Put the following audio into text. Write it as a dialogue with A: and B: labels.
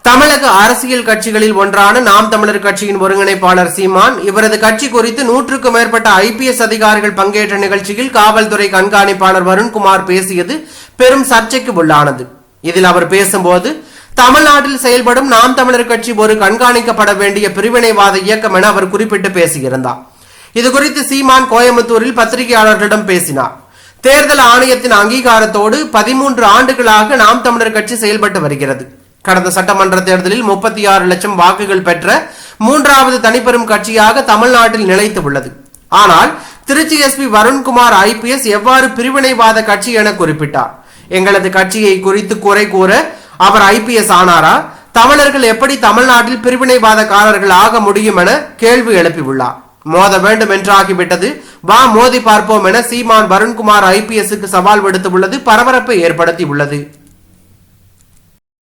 A: தமிழக அரசியல் கட்சிகளில் ஒன்றான நாம் தமிழர் கட்சியின் ஒருங்கிணைப்பாளர் சீமான் இவரது கட்சி குறித்து 100க்கும் மேற்பட்ட IPS அதிகாரிகள் பங்கேற்ற நிகழ்ச்சியில் காவல்துறை கண்காணிப்பாளர் வருண்குமார் பேசியது பெரும் சர்ச்சைக்கு உள்ளானது. இதில் அவர் பேசும்போது தமிழ்நாட்டில் செயல்படும் நாம் தமிழர் கட்சி ஒரு கண்காணிக்கப்பட வேண்டிய பிரிவினைவாத இயக்கம் என அவர் குறிப்பிட்டு பேசியிருந்தார். இதுகுறித்து சீமான் கோயம்புத்தூரில் பத்திரிகையாளர்களிடம் பேசினார். தேர்தல் ஆணையத்தின் அங்கீகாரத்தோடு 13 ஆண்டுகளாக நாம் தமிழர் கட்சி செயல்பட்டு வருகிறது. கடந்த சட்டமன்ற தேர்தலில் 36 லட்சம் வாக்குகள் பெற்ற 3வது தனிப்பெரும் கட்சியாக தமிழ்நாட்டில் நிலைத்து உள்ளது. ஆனால் திருச்சி SP வருண்குமார் IPS எவ்வாறு பிரிவினைவாத கட்சி என குறிப்பிட்டார். எங்களது கட்சியை குறித்து குறை கூற அவர் IPS ஆனாரா? தமிழர்கள் எப்படி தமிழ்நாட்டில் பிரிவினைவாதக்காரர்கள் ஆக முடியும் என கேள்வி எழுப்பியுள்ளார். மோத வேண்டும் என்றாகிவிட்டது, வா மோதி பார்ப்போம் என சீமான் வருண்குமார் IPSக்கு சவால் விடுத்துள்ளது பரபரப்பை ஏற்படுத்தி உள்ளது.